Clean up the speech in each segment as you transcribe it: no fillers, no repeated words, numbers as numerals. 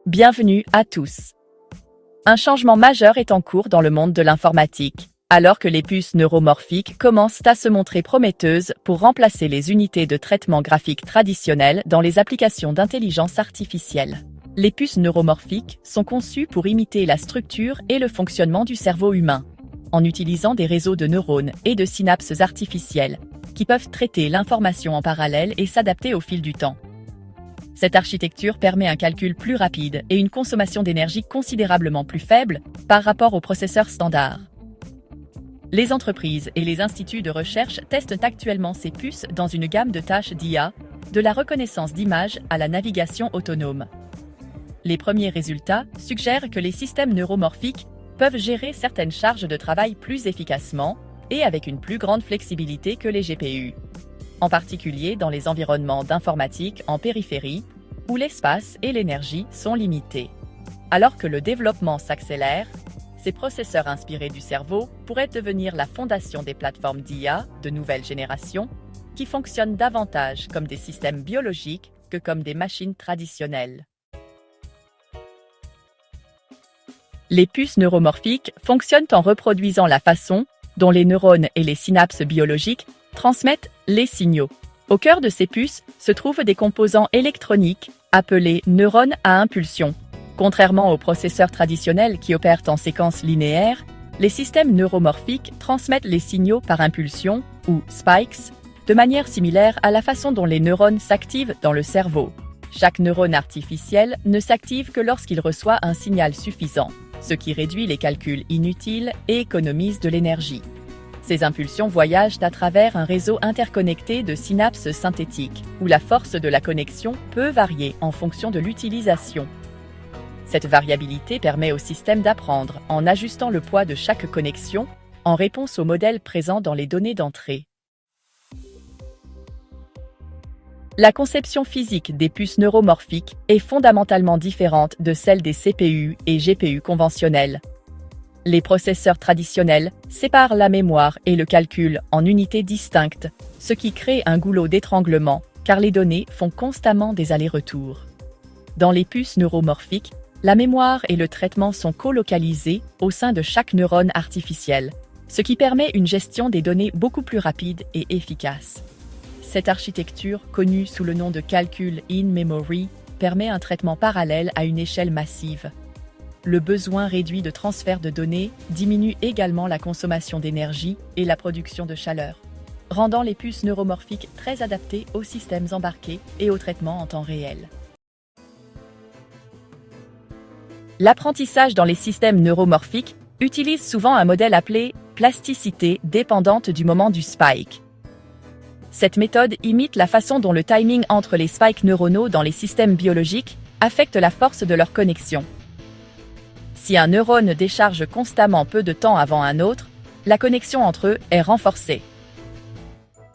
Bienvenue à tous. Un changement majeur est en cours dans le monde de l'informatique, alors que les puces neuromorphiques commencent à se montrer prometteuses pour remplacer les unités de traitement graphique traditionnelles dans les applications d'intelligence artificielle. Les puces neuromorphiques sont conçues pour imiter la structure et le fonctionnement du cerveau humain, en utilisant des réseaux de neurones et de synapses artificielles, qui peuvent traiter l'information en parallèle et s'adapter au fil du temps. Cette architecture permet un calcul plus rapide et une consommation d'énergie considérablement plus faible par rapport aux processeurs standards. Les entreprises et les instituts de recherche testent actuellement ces puces dans une gamme de tâches d'IA, de la reconnaissance d'images à la navigation autonome. Les premiers résultats suggèrent que les systèmes neuromorphiques peuvent gérer certaines charges de travail plus efficacement et avec une plus grande flexibilité que les GPU, en particulier dans les environnements d'informatique en périphérie, où l'espace et l'énergie sont limités. Alors que le développement s'accélère, ces processeurs inspirés du cerveau pourraient devenir la fondation des plateformes d'IA de nouvelle génération, qui fonctionnent davantage comme des systèmes biologiques que comme des machines traditionnelles. Les puces neuromorphiques fonctionnent en reproduisant la façon dont les neurones et les synapses biologiques transmettent les signaux. Au cœur de ces puces se trouvent des composants électroniques appelés neurones à impulsion. Contrairement aux processeurs traditionnels qui opèrent en séquence linéaire, les systèmes neuromorphiques transmettent les signaux par impulsion, ou spikes, de manière similaire à la façon dont les neurones s'activent dans le cerveau. Chaque neurone artificiel ne s'active que lorsqu'il reçoit un signal suffisant, ce qui réduit les calculs inutiles et économise de l'énergie. Ces impulsions voyagent à travers un réseau interconnecté de synapses synthétiques, où la force de la connexion peut varier en fonction de l'utilisation. Cette variabilité permet au système d'apprendre en ajustant le poids de chaque connexion en réponse aux modèles présents dans les données d'entrée. La conception physique des puces neuromorphiques est fondamentalement différente de celle des CPU et GPU conventionnels. Les processeurs traditionnels séparent la mémoire et le calcul en unités distinctes, ce qui crée un goulot d'étranglement, car les données font constamment des allers-retours. Dans les puces neuromorphiques, la mémoire et le traitement sont colocalisés au sein de chaque neurone artificiel, ce qui permet une gestion des données beaucoup plus rapide et efficace. Cette architecture, connue sous le nom de calcul in-memory, permet un traitement parallèle à une échelle massive. Le besoin réduit de transfert de données diminue également la consommation d'énergie et la production de chaleur, rendant les puces neuromorphiques très adaptées aux systèmes embarqués et au traitement en temps réel. L'apprentissage dans les systèmes neuromorphiques utilise souvent un modèle appelé plasticité dépendante du moment du spike. Cette méthode imite la façon dont le timing entre les spikes neuronaux dans les systèmes biologiques affecte la force de leur connexion. Si un neurone décharge constamment peu de temps avant un autre, la connexion entre eux est renforcée.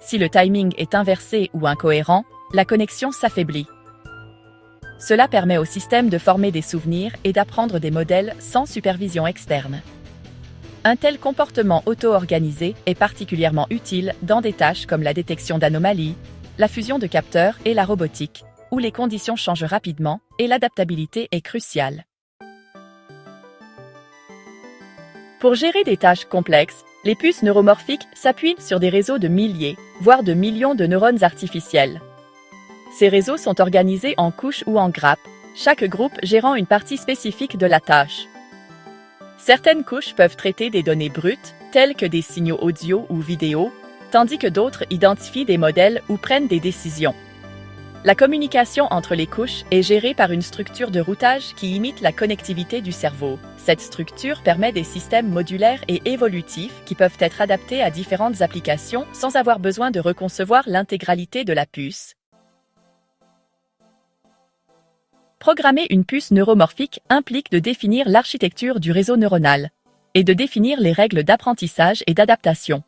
Si le timing est inversé ou incohérent, la connexion s'affaiblit. Cela permet au système de former des souvenirs et d'apprendre des modèles sans supervision externe. Un tel comportement auto-organisé est particulièrement utile dans des tâches comme la détection d'anomalies, la fusion de capteurs et la robotique, où les conditions changent rapidement et l'adaptabilité est cruciale. Pour gérer des tâches complexes, les puces neuromorphiques s'appuient sur des réseaux de milliers, voire de millions de neurones artificiels. Ces réseaux sont organisés en couches ou en grappes, chaque groupe gérant une partie spécifique de la tâche. Certaines couches peuvent traiter des données brutes, telles que des signaux audio ou vidéo, tandis que d'autres identifient des modèles ou prennent des décisions. La communication entre les couches est gérée par une structure de routage qui imite la connectivité du cerveau. Cette structure permet des systèmes modulaires et évolutifs qui peuvent être adaptés à différentes applications sans avoir besoin de reconcevoir l'intégralité de la puce. Programmer une puce neuromorphique implique de définir l'architecture du réseau neuronal et de définir les règles d'apprentissage et d'adaptation.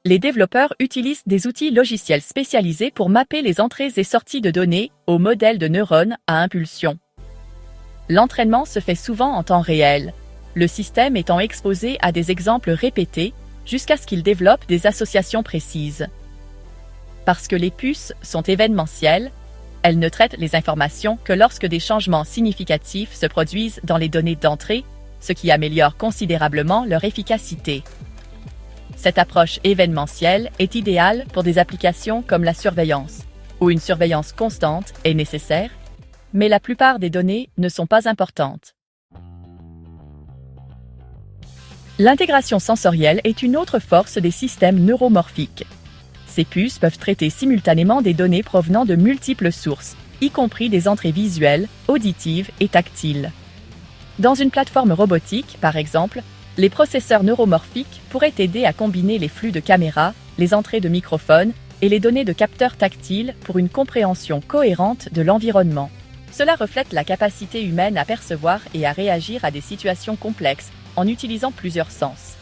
Les développeurs utilisent des outils logiciels spécialisés pour mapper les entrées et sorties de données aux modèles de neurones à impulsion. L'entraînement se fait souvent en temps réel, le système étant exposé à des exemples répétés jusqu'à ce qu'il développe des associations précises. Parce que les puces sont événementielles, Elles ne traitent les informations que lorsque des changements significatifs se produisent dans les données d'entrée, ce qui améliore considérablement leur efficacité. Cette approche événementielle est idéale pour des applications comme la surveillance, où une surveillance constante est nécessaire, mais la plupart des données ne sont pas importantes. L'intégration sensorielle est une autre force des systèmes neuromorphiques. Ces puces peuvent traiter simultanément des données provenant de multiples sources, y compris des entrées visuelles, auditives et tactiles. Dans une plateforme robotique, par exemple, les processeurs neuromorphiques pourraient aider à combiner les flux de caméras, les entrées de microphones et les données de capteurs tactiles pour une compréhension cohérente de l'environnement. Cela reflète la capacité humaine à percevoir et à réagir à des situations complexes en utilisant plusieurs sens.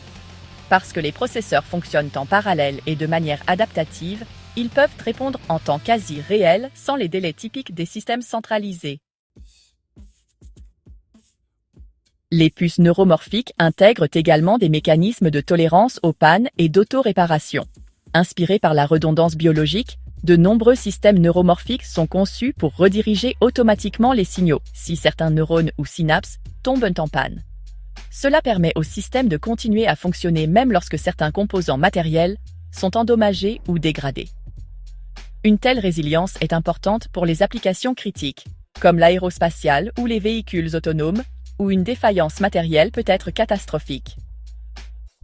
Parce que les processeurs fonctionnent en parallèle et de manière adaptative, ils peuvent répondre en temps quasi réel sans les délais typiques des systèmes centralisés. Les puces neuromorphiques intègrent également des mécanismes de tolérance aux pannes et d'auto-réparation. Inspirés par la redondance biologique, de nombreux systèmes neuromorphiques sont conçus pour rediriger automatiquement les signaux si certains neurones ou synapses tombent en panne. Cela permet au système de continuer à fonctionner même lorsque certains composants matériels sont endommagés ou dégradés. Une telle résilience est importante pour les applications critiques, comme l'aérospatiale ou les véhicules autonomes, où une défaillance matérielle peut être catastrophique.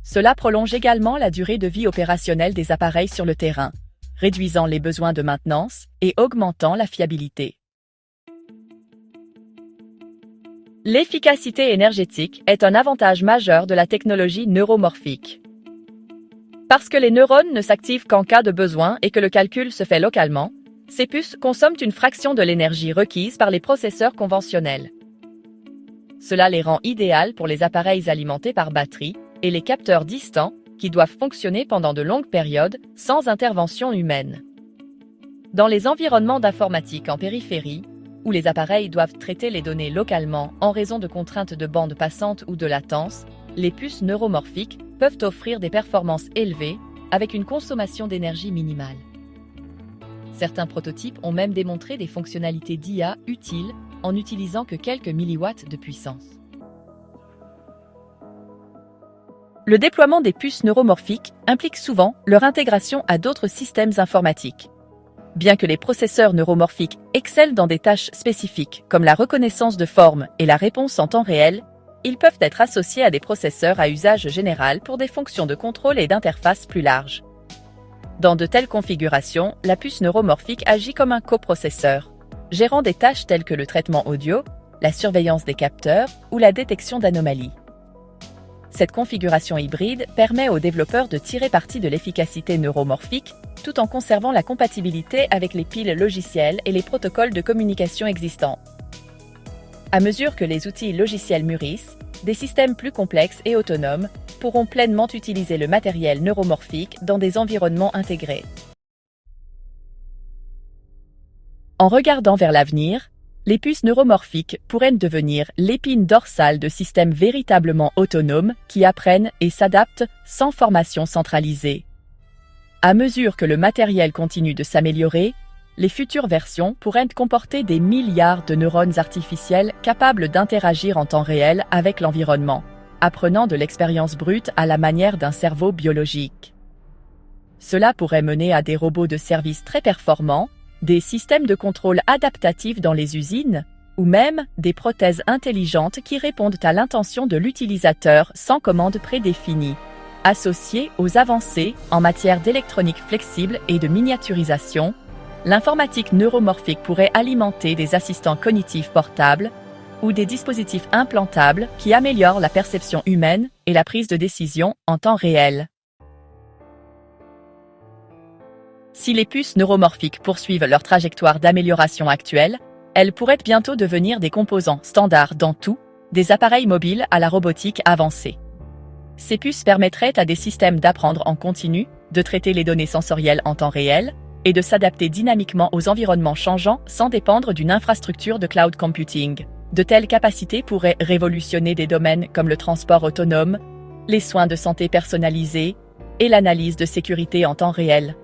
Cela prolonge également la durée de vie opérationnelle des appareils sur le terrain, réduisant les besoins de maintenance et augmentant la fiabilité. L'efficacité énergétique est un avantage majeur de la technologie neuromorphique. Parce que les neurones ne s'activent qu'en cas de besoin et que le calcul se fait localement, ces puces consomment une fraction de l'énergie requise par les processeurs conventionnels. Cela les rend idéales pour les appareils alimentés par batterie et les capteurs distants qui doivent fonctionner pendant de longues périodes sans intervention humaine. Dans les environnements d'informatique en périphérie, où les appareils doivent traiter les données localement en raison de contraintes de bande passante ou de latence, les puces neuromorphiques peuvent offrir des performances élevées avec une consommation d'énergie minimale. Certains prototypes ont même démontré des fonctionnalités d'IA utiles en n'utilisant que quelques milliwatts de puissance. Le déploiement des puces neuromorphiques implique souvent leur intégration à d'autres systèmes informatiques. Bien que les processeurs neuromorphiques excellent dans des tâches spécifiques comme la reconnaissance de forme et la réponse en temps réel, ils peuvent être associés à des processeurs à usage général pour des fonctions de contrôle et d'interface plus larges. Dans de telles configurations, la puce neuromorphique agit comme un coprocesseur, gérant des tâches telles que le traitement audio, la surveillance des capteurs ou la détection d'anomalies. Cette configuration hybride permet aux développeurs de tirer parti de l'efficacité neuromorphique tout en conservant la compatibilité avec les piles logicielles et les protocoles de communication existants. À mesure que les outils logiciels mûrissent, des systèmes plus complexes et autonomes pourront pleinement utiliser le matériel neuromorphique dans des environnements intégrés. En regardant vers l'avenir, les puces neuromorphiques pourraient devenir l'épine dorsale de systèmes véritablement autonomes qui apprennent et s'adaptent sans formation centralisée. À mesure que le matériel continue de s'améliorer, les futures versions pourraient comporter des milliards de neurones artificiels capables d'interagir en temps réel avec l'environnement, apprenant de l'expérience brute à la manière d'un cerveau biologique. Cela pourrait mener à des robots de service très performants, des systèmes de contrôle adaptatifs dans les usines, ou même des prothèses intelligentes qui répondent à l'intention de l'utilisateur sans commande prédéfinie. Associées aux avancées en matière d'électronique flexible et de miniaturisation, l'informatique neuromorphique pourrait alimenter des assistants cognitifs portables ou des dispositifs implantables qui améliorent la perception humaine et la prise de décision en temps réel. Si les puces neuromorphiques poursuivent leur trajectoire d'amélioration actuelle, elles pourraient bientôt devenir des composants standards dans tout, des appareils mobiles à la robotique avancée. Ces puces permettraient à des systèmes d'apprendre en continu, de traiter les données sensorielles en temps réel et de s'adapter dynamiquement aux environnements changeants sans dépendre d'une infrastructure de cloud computing. De telles capacités pourraient révolutionner des domaines comme le transport autonome, les soins de santé personnalisés et l'analyse de sécurité en temps réel.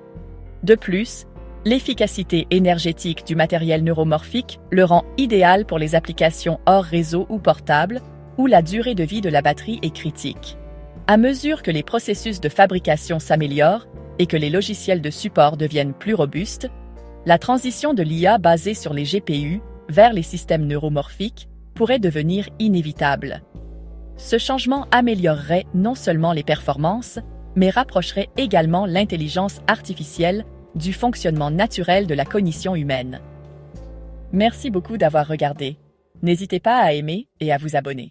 De plus, L'efficacité énergétique du matériel neuromorphique le rend idéal pour les applications hors réseau ou portables, où la durée de vie de la batterie est critique. À mesure que les processus de fabrication s'améliorent et que les logiciels de support deviennent plus robustes, la transition de l'IA basée sur les GPU vers les systèmes neuromorphiques pourrait devenir inévitable. Ce changement améliorerait non seulement les performances, mais rapprocherait également l'intelligence artificielle du fonctionnement naturel de la cognition humaine. Merci beaucoup d'avoir regardé. N'hésitez pas à aimer et à vous abonner.